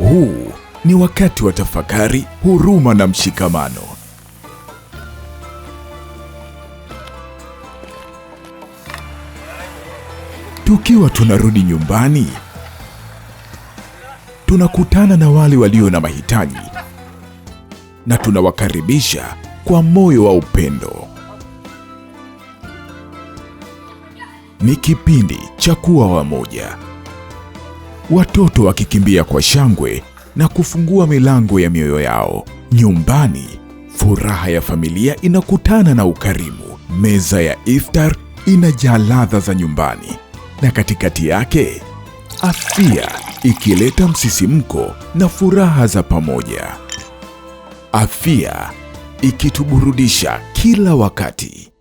Huu ni wakati wa tafakari, huruma na mshikamano. Tukiwa tunarudi nyumbani, tunakutana na wale walio na mahitaji na tunawakaribisha kwa moyo wa upendo. Ni kipindi cha kuwa wamoja, watoto wakikimbia kwa shangwe na kufungua milango ya mioyo yao. Nyumbani, furaha ya familia inakutana na ukarimu. Meza ya iftar inajaa ladha za nyumbani, na katikati yake, afia ikileta msisimko na furaha za pamoja. Afia ikituburudisha kila wakati.